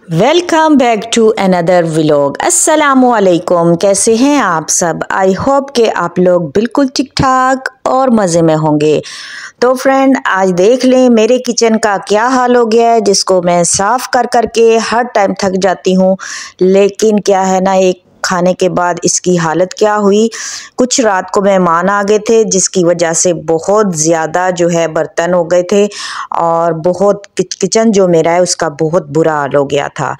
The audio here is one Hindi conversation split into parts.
Welcome back to another vlog. अस्सलामुअलैकुम। कैसे हैं आप सब? आई होप कि आप लोग बिल्कुल ठीक ठाक और मज़े में होंगे। तो फ्रेंड, आज देख लें मेरे किचन का क्या हाल हो गया है, जिसको मैं साफ़ कर करके हर टाइम थक जाती हूँ। लेकिन क्या है ना, एक खाने के बाद इसकी हालत क्या हुई। कुछ रात को मेहमान आ गए थे, जिसकी वजह से बहुत ज़्यादा जो है बर्तन हो गए थे और बहुत किचन जो मेरा है उसका बहुत बुरा हाल हो गया था।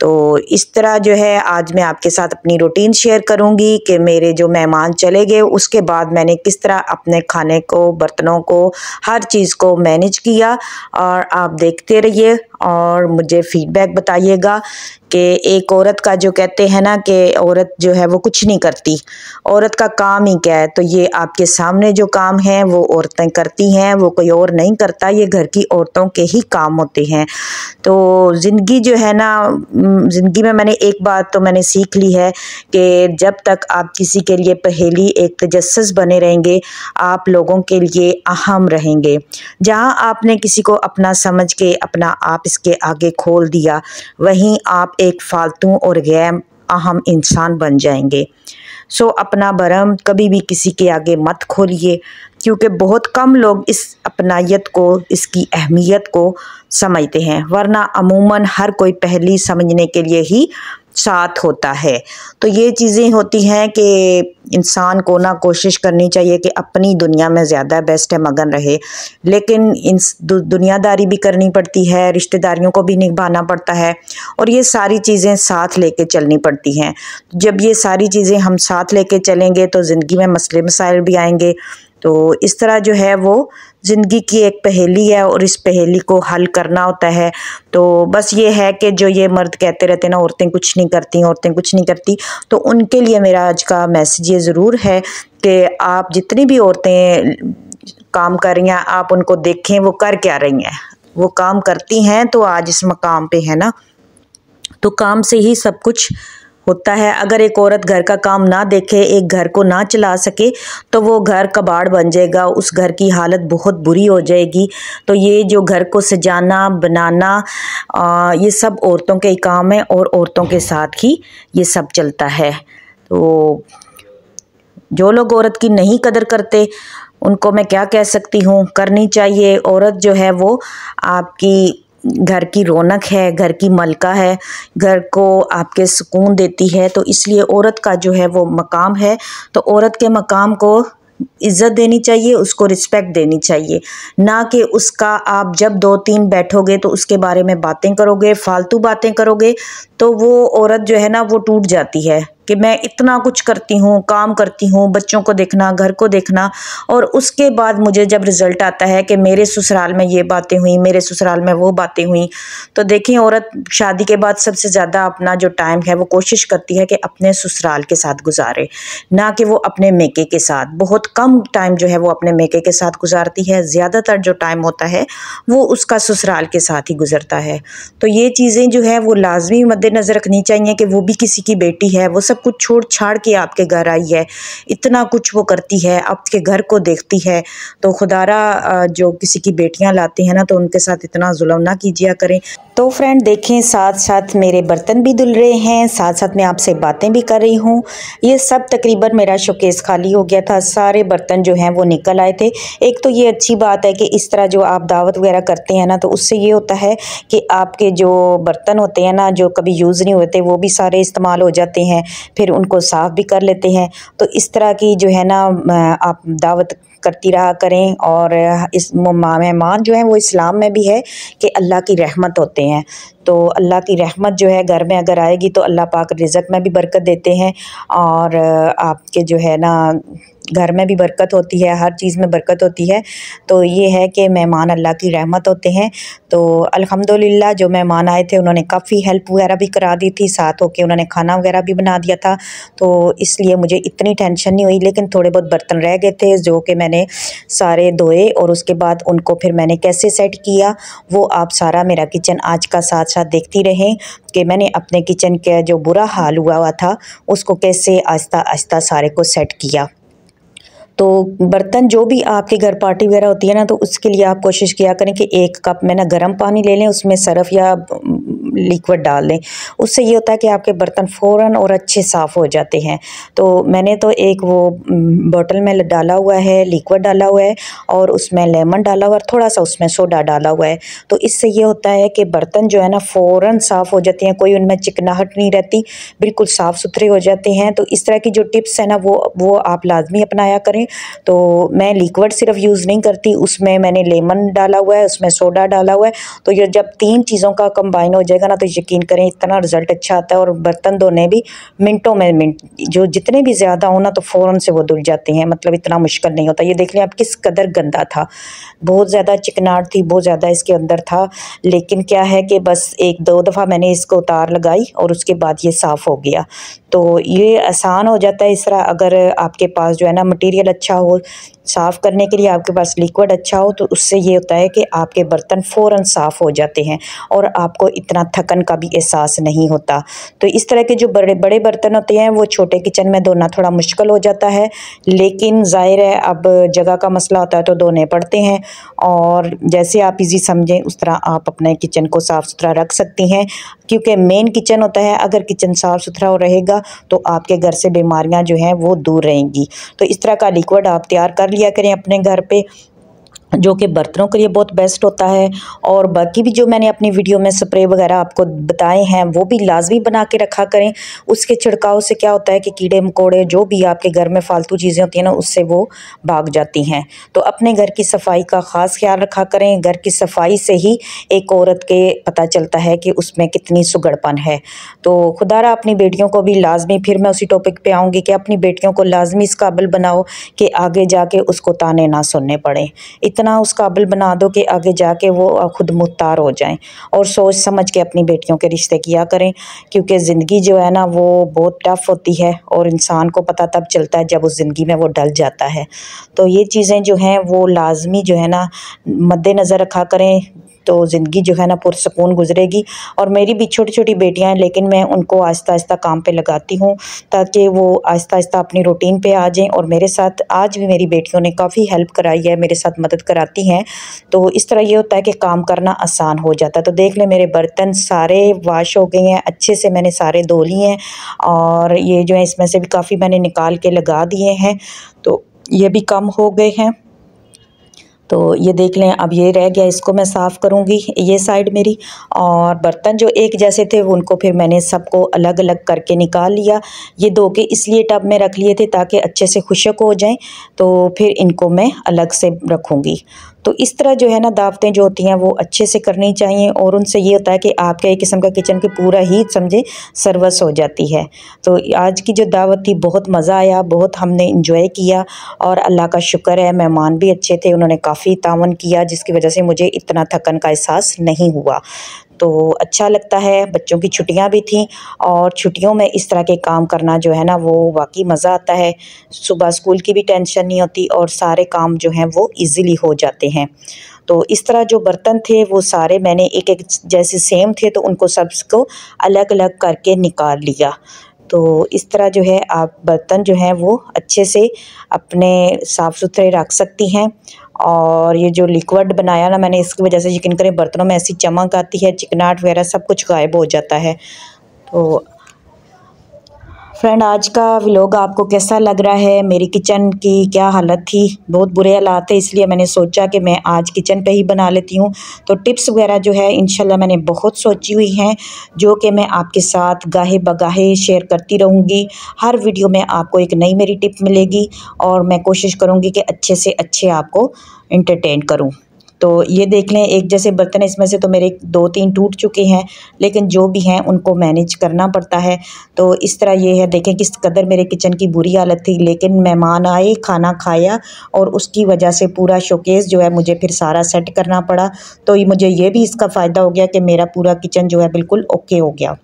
तो इस तरह जो है आज मैं आपके साथ अपनी रूटीन शेयर करूंगी कि मेरे जो मेहमान चले गए उसके बाद मैंने किस तरह अपने खाने को, बर्तनों को, हर चीज़ को मैनेज किया। और आप देखते रहिए और मुझे फीडबैक बताइएगा कि एक औरत का जो कहते हैं ना कि औरत जो है वो कुछ नहीं करती, औरत का काम ही क्या है। तो ये आपके सामने जो काम है वो औरतें करती हैं, वो कोई और नहीं करता, ये घर की औरतों के ही काम होते हैं। तो ज़िंदगी जो है ना, ज़िंदगी में मैंने एक बात तो मैंने सीख ली है कि जब तक आप किसी के लिए पहेली एक तजस्सुस बने रहेंगे, आप लोगों के लिए अहम रहेंगे। जहाँ आपने किसी को अपना समझ के अपना आप इसके आगे खोल दिया, वहीं आप एक फालतू और गैर अहम इंसान बन जाएंगे। सो अपना भरम कभी भी किसी के आगे मत खोलिए, क्योंकि बहुत कम लोग इस अपनायत को, इसकी अहमियत को समझते हैं, वरना अमूमन हर कोई पहली समझने के लिए ही साथ होता है। तो ये चीज़ें होती हैं कि इंसान को ना कोशिश करनी चाहिए कि अपनी दुनिया में ज़्यादा बेस्ट है मगन रहे, लेकिन इन दुनियादारी भी करनी पड़ती है, रिश्तेदारियों को भी निभाना पड़ता है और ये सारी चीज़ें साथ लेके चलनी पड़ती हैं। जब ये सारी चीज़ें हम साथ लेके चलेंगे तो ज़िंदगी में मसले मसाइल भी आएंगे। तो इस तरह जो है वो ज़िंदगी की एक पहेली है और इस पहेली को हल करना होता है। तो बस ये है कि जो ये मर्द कहते रहते हैं ना, औरतें कुछ नहीं करती, औरतें कुछ नहीं करती, तो उनके लिए मेरा आज का मैसेज ये ज़रूर है कि आप जितनी भी औरतें काम कर रही हैं, आप उनको देखें वो कर क्या रही हैं। वो काम करती हैं तो आज इस मकाम पे है ना, तो काम से ही सब कुछ होता है। अगर एक औरत घर का काम ना देखे, एक घर को ना चला सके, तो वो घर कबाड़ बन जाएगा, उस घर की हालत बहुत बुरी हो जाएगी। तो ये जो घर को सजाना, बनाना, ये सब औरतों के काम है और औरतों के साथ ही ये सब चलता है। तो जो लोग औरत की नहीं कदर करते, उनको मैं क्या कह सकती हूँ, करनी चाहिए। औरत जो है वो आपकी घर की रौनक है, घर की मलका है, घर को आपके सुकून देती है। तो इसलिए औरत का जो है वो मकाम है, तो औरत के मकाम को इज़्ज़त देनी चाहिए, उसको रिस्पेक्ट देनी चाहिए, ना कि उसका आप जब दो तीन बैठोगे तो उसके बारे में बातें करोगे, फालतू बातें करोगे, तो वो औरत जो है ना वो टूट जाती है कि मैं इतना कुछ करती हूँ, काम करती हूँ, बच्चों को देखना, घर को देखना, और उसके बाद मुझे जब रिज़ल्ट आता है कि मेरे ससुराल में ये बातें हुई, मेरे ससुराल में वो बातें हुई। तो देखिए, औरत शादी के बाद सबसे ज़्यादा अपना जो टाइम है वो कोशिश करती है कि अपने ससुराल के साथ गुजारे, ना कि वो अपने मेके के साथ। बहुत कम टाइम जो है वो अपने मेके के साथ गुजारती है, ज़्यादातर जो टाइम होता है वो उसका ससुराल के साथ ही गुजरता है। तो ये चीज़ें जो है वो लाजमी मद्देनज़र रखनी चाहिए कि वो भी किसी की बेटी है, वो सब कुछ छोड़ छाड़ के आपके घर आई है, इतना कुछ वो करती है, आपके घर को देखती है। तो खुदारा जो किसी की बेटियां लाते हैं ना, तो उनके साथ इतना जुल्म ना कीजिए करें। तो फ्रेंड देखें, साथ साथ मेरे बर्तन भी धुल रहे हैं, साथ साथ मैं आपसे बातें भी कर रही हूँ। ये सब तकरीबन मेरा शोकेस खाली हो गया था, सारे बर्तन जो हैं वो निकल आए थे। एक तो ये अच्छी बात है कि इस तरह जो आप दावत वगैरह करते हैं ना, तो उससे ये होता है कि आपके जो बर्तन होते हैं ना, जो कभी यूज़ नहीं होते, वो भी सारे इस्तेमाल हो जाते हैं, फिर उनको साफ़ भी कर लेते हैं। तो इस तरह की जो है ना आप दावत करती रहा करें। और इस मेहमान जो हैं वो इस्लाम में भी है कि अल्लाह की रहमत होते हैं। तो अल्लाह की रहमत जो है घर में अगर आएगी तो अल्लाह पाक रिज़्क़ में भी बरकत देते हैं और आपके जो है ना घर में भी बरकत होती है, हर चीज़ में बरकत होती है। तो ये है कि मेहमान अल्लाह की रहमत होते हैं। तो अल्हम्दुलिल्लाह जो मेहमान आए थे उन्होंने काफ़ी हेल्प वगैरह भी करा दी थी, साथ होके उन्होंने खाना वगैरह भी बना दिया था। तो इसलिए मुझे इतनी टेंशन नहीं हुई, लेकिन थोड़े बहुत बर्तन रह गए थे जो कि मैंने सारे धोए और उसके बाद उनको फिर मैंने कैसे सेट किया, वो आप सारा मेरा किचन आज का साथ साथ देखती रहें कि मैंने अपने किचन का जो बुरा हाल हुआ था उसको कैसे आहिस्ता आहिस्ता सारे को सेट किया। तो बर्तन जो भी आपके घर पार्टी वगैरह होती है ना, तो उसके लिए आप कोशिश किया करें कि 1 कप में ना गर्म पानी ले लें, उसमें सर्फ़ या लिक्विड डाल दें। उससे ये होता है कि आपके बर्तन फ़ौरन और अच्छे साफ़ हो जाते हैं। तो मैंने तो एक वो बोतल में डाला हुआ है, लिक्विड डाला हुआ है और उसमें लेमन डाला हुआ है और थोड़ा-सा उसमें सोडा डाला हुआ है। तो इससे ये होता है कि बर्तन जो है ना फ़ौरन साफ़ हो जाते हैं, कोई उनमें चिकनाहट नहीं रहती, बिल्कुल साफ़-सुथरे हो जाते हैं। तो इस तरह की जो टिप्स है ना वो आप लाज़मी अपनाया करें। तो मैं लिक्विड सिर्फ यूज़ नहीं करती, उसमें मैंने लेमन डाला हुआ है, उसमें सोडा डाला हुआ है। तो ये जब 3 चीज़ों का कंबाइन हो जाएगा ना तो यकीन करें इतना रिज़ल्ट अच्छा आता है और बर्तन धोने भी मिनटों में जो जितने भी ज़्यादा हो ना तो फ़ौरन से वो धुल जाते हैं, मतलब इतना मुश्किल नहीं होता। ये देख लें आप किस कदर गंदा था, बहुत ज़्यादा चिकनाहट थी, बहुत ज़्यादा इसके अंदर था। लेकिन क्या है कि बस 1-2 दफ़ा मैंने इसको उतार लगाई और उसके बाद ये साफ़ हो गया। तो ये आसान हो जाता है इस तरह, अगर आपके पास जो है ना मटीरियल अच्छा हो, साफ़ करने के लिए आपके पास लिक्विड अच्छा हो, तो उससे ये होता है कि आपके बर्तन फ़ौरन साफ़ हो जाते हैं और आपको इतना थकन का भी एहसास नहीं होता। तो इस तरह के जो बड़े बड़े बर्तन होते हैं वो छोटे किचन में धोना थोड़ा मुश्किल हो जाता है, लेकिन ज़ाहिर है अब जगह का मसला होता है तो धोने पड़ते हैं। और जैसे आप ईज़ी समझें उस तरह आप अपने किचन को साफ़ सुथरा रख सकती हैं, क्योंकि मेन किचन होता है, अगर किचन साफ़ सुथरा रहेगा तो आपके घर से बीमारियां जो हैं वो दूर रहेंगी। तो इस तरह का लिक्विड आप तैयार कर लिया करें अपने घर पे, जो कि बर्तनों के लिए बहुत बेस्ट होता है। और बाकी भी जो मैंने अपनी वीडियो में स्प्रे वगैरह आपको बताए हैं वो भी लाजमी बना के रखा करें। उसके छिड़काव से क्या होता है कि कीड़े मकोड़े जो भी आपके घर में फालतू चीज़ें होती हैं ना उससे वो भाग जाती हैं। तो अपने घर की सफाई का ख़ास ख्याल रखा करें। घर की सफाई से ही एक औरत के पता चलता है कि उसमें कितनी सुगड़पन है। तो खुदारा अपनी बेटियों को भी लाजमी, फिर मैं उसी टॉपिक पे आऊँगी कि अपनी बेटियों को लाजमी इस काबिल बनाओ कि आगे जाके उसको ताने ना सुनने पड़े। इतना उस काबिल बना दो कि आगे जाके वो खुद मुख्तार हो जाएं और सोच समझ के अपनी बेटियों के रिश्ते किया करें, क्योंकि ज़िंदगी जो है ना वो बहुत टफ होती है और इंसान को पता तब चलता है जब उस ज़िंदगी में वो डल जाता है। तो ये चीज़ें जो हैं वो लाजमी जो है ना मद्देनज़र रखा करें, तो ज़िंदगी जो है ना पुरसकून गुजरेगी। और मेरी भी छोटी छोटी बेटियां हैं, लेकिन मैं उनको आहिस्ता आहिस्ता काम पे लगाती हूँ ताकि वो आहिस्ता आहिस्ता अपनी रूटीन पे आ जाएं। और मेरे साथ आज भी मेरी बेटियों ने काफ़ी हेल्प कराई है, मेरे साथ मदद कराती हैं। तो इस तरह ये होता है कि काम करना आसान हो जाता है। तो देख लें मेरे बर्तन सारे वॉश हो गए हैं, अच्छे से मैंने सारे धो लिए हैं और ये जो है इसमें से भी काफ़ी मैंने निकाल के लगा दिए हैं, तो ये भी कम हो गए हैं। तो ये देख लें, अब ये रह गया, इसको मैं साफ़ करूँगी ये साइड मेरी। और बर्तन जो एक जैसे थे उनको फिर मैंने सबको अलग अलग करके निकाल लिया। ये धो के इसलिए टब में रख लिए थे ताकि अच्छे से खुश्क हो जाएं, तो फिर इनको मैं अलग से रखूँगी। तो इस तरह जो है ना दावतें जो होती हैं वो अच्छे से करनी चाहिए और उनसे ये होता है कि आपका एक किस्म का किचन की पूरा ही समझे सर्विस हो जाती है। तो आज की जो दावत थी बहुत मज़ा आया, बहुत हमने इंजॉय किया और अल्लाह का शुक्र है मेहमान भी अच्छे थे, उन्होंने काफ़ी तावन किया जिसकी वजह से मुझे इतना थकन का एहसास नहीं हुआ। तो अच्छा लगता है, बच्चों की छुट्टियां भी थीं और छुट्टियों में इस तरह के काम करना जो है ना वो वाकई मज़ा आता है। सुबह स्कूल की भी टेंशन नहीं होती और सारे काम जो हैं वो इजीली हो जाते हैं। तो इस तरह जो बर्तन थे वो सारे मैंने एक एक जैसे सेम थे तो उनको सबको अलग अलग करके निकाल लिया। तो इस तरह जो है आप बर्तन जो हैं वो अच्छे से अपने साफ़ सुथरे रख सकती हैं। और ये जो लिक्विड बनाया ना मैंने, इसकी वजह से यकीन करें बर्तनों में ऐसी चमक आती है, चिकनाहट वगैरह सब कुछ गायब हो जाता है। तो फ्रेंड आज का व्लॉग आपको कैसा लग रहा है? मेरी किचन की क्या हालत थी, बहुत बुरे हालात थे, इसलिए मैंने सोचा कि मैं आज किचन पे ही बना लेती हूँ। तो टिप्स वगैरह जो है इंशाल्लाह मैंने बहुत सोची हुई हैं, जो कि मैं आपके साथ गाहे बगाहे शेयर करती रहूँगी। हर वीडियो में आपको एक नई मेरी टिप मिलेगी और मैं कोशिश करूँगी कि अच्छे से अच्छे आपको एंटरटेन करूँ। तो ये देख लें, एक जैसे बर्तन इसमें से तो मेरे 2-3 टूट चुके हैं, लेकिन जो भी हैं उनको मैनेज करना पड़ता है। तो इस तरह ये है, देखें किस कदर मेरे किचन की बुरी हालत थी, लेकिन मेहमान आए, खाना खाया और उसकी वजह से पूरा शोकेस जो है मुझे फिर सारा सेट करना पड़ा। तो मुझे ये भी इसका फ़ायदा हो गया कि मेरा पूरा किचन जो है बिल्कुल ओके हो गया।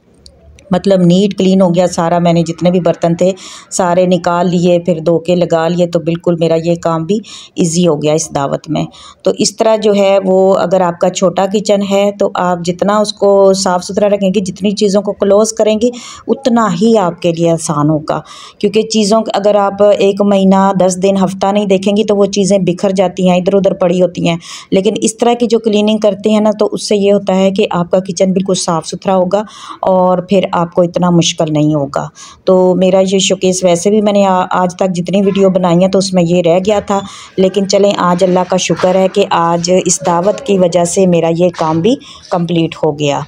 मतलब नीट क्लीन हो गया सारा। मैंने जितने भी बर्तन थे सारे निकाल लिए, फिर धो के लगा लिए, तो बिल्कुल मेरा ये काम भी इजी हो गया इस दावत में। तो इस तरह जो है वो, अगर आपका छोटा किचन है तो आप जितना उसको साफ़ सुथरा रखेंगे, जितनी चीज़ों को क्लोज़ करेंगी, उतना ही आपके लिए आसान होगा। क्योंकि चीज़ों अगर आप 1 महीना 10 दिन हफ्ता नहीं देखेंगी तो वो चीज़ें बिखर जाती हैं, इधर उधर पड़ी होती हैं। लेकिन इस तरह की जो क्लीनिंग करते हैं ना, तो उससे ये होता है कि आपका किचन बिल्कुल साफ़ सुथरा होगा और फिर आपको इतना मुश्किल नहीं होगा। तो मेरा ये शोकेस वैसे भी मैंने आज तक जितनी वीडियो बनाई हैं तो उसमें ये रह गया था, लेकिन चलें आज अल्लाह का शुक्र है कि आज इस दावत की वजह से मेरा ये काम भी कंप्लीट हो गया।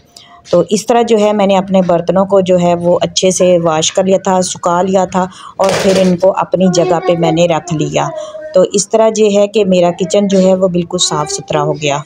तो इस तरह जो है मैंने अपने बर्तनों को जो है वो अच्छे से वॉश कर लिया था, सुखा लिया था और फिर इनको अपनी जगह पे मैंने रख लिया। तो इस तरह ये है कि मेरा किचन जो है वो बिल्कुल साफ़ सुथरा हो गया।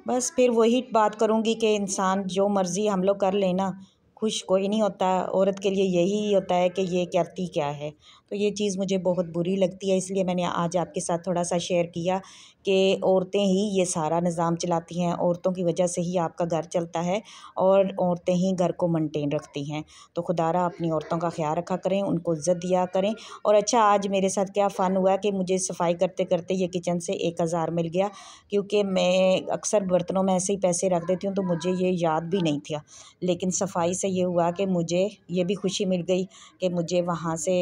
बस फिर वही बात करूँगी कि इंसान जो मर्ज़ी हम लोग कर लें ना, खुश कोई नहीं होता। औरत के लिए यही होता है कि ये करती क्या है। तो ये चीज़ मुझे बहुत बुरी लगती है, इसलिए मैंने आज आपके साथ थोड़ा-सा शेयर किया कि औरतें ही ये सारा निज़ाम चलाती हैं, औरतों की वजह से ही आपका घर चलता है और औरतें ही घर को मेंटेन रखती हैं। तो खुदारा अपनी औरतों का ख़्याल रखा करें, उनको इज़्ज़त दिया करें। और अच्छा, आज मेरे साथ क्या फ़न हुआ कि मुझे सफाई करते-करते ये किचन से 1000 मिल गया, क्योंकि मैं अक्सर बर्तनों में ऐसे ही पैसे रख देती हूँ तो मुझे ये याद भी नहीं था। लेकिन सफाई से ये हुआ कि मुझे ये भी खुशी मिल गई कि मुझे वहाँ से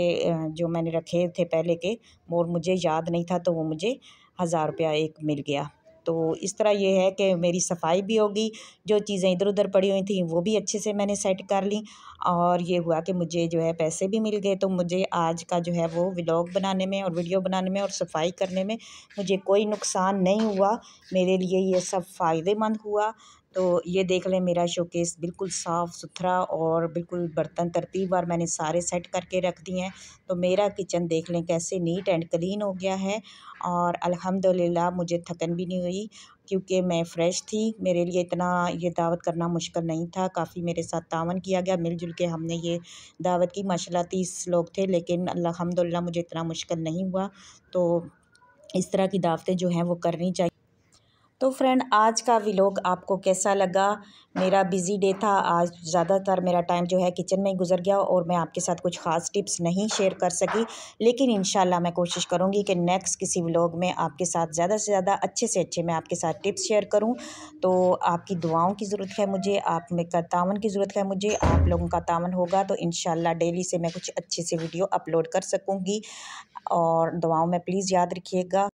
जो मैंने रखे थे पहले के, और मुझे याद नहीं था, तो वो मुझे 1000 रुपया एक मिल गया। तो इस तरह ये है कि मेरी सफाई भी होगी, जो चीज़ें इधर उधर पड़ी हुई थी वो भी अच्छे से मैंने सेट कर ली, और ये हुआ कि मुझे जो है पैसे भी मिल गए। तो मुझे आज का जो है वो व्लॉग बनाने में और वीडियो बनाने में और सफाई करने में मुझे कोई नुकसान नहीं हुआ। मेरे लिए ये सब फ़ायदेमंद हुआ। तो ये देख लें, मेरा शोकेस बिल्कुल साफ़ सुथरा और बिल्कुल बर्तन तरतीबवार मैंने सारे सेट करके रख दिए हैं। तो मेरा किचन देख लें कैसे नीट एंड क्लीन हो गया है, और अल्हम्दुलिल्लाह मुझे थकन भी नहीं हुई, क्योंकि मैं फ़्रेश थी। मेरे लिए इतना ये दावत करना मुश्किल नहीं था, काफ़ी मेरे साथ तावन किया गया, मिलजुल के हमने ये दावत की। माशाल्लाह 30 लोग थे, लेकिन अल्हम्दुलिल्लाह मुझे इतना मुश्किल नहीं हुआ। तो इस तरह की दावतें जो हैं वो करनी चाहिए। तो फ्रेंड, आज का व्लॉग आपको कैसा लगा? मेरा बिज़ी डे था आज, ज़्यादातर मेरा टाइम जो है किचन में ही गुजर गया और मैं आपके साथ कुछ ख़ास टिप्स नहीं शेयर कर सकी। लेकिन इंशाल्लाह मैं कोशिश करूँगी कि नेक्स्ट किसी व्लॉग में आपके साथ ज़्यादा से ज़्यादा अच्छे से अच्छे मैं आपके साथ टिप्स शेयर करूँ। तो आपकी दुआओं की ज़रूरत है मुझे, आप में का तावन की ज़रूरत है मुझे। आप लोगों का तावन होगा तो इंशाल्लाह डेली से मैं कुछ अच्छे से वीडियो अपलोड कर सकूँगी। और दुआओं में प्लीज़ याद रखिएगा।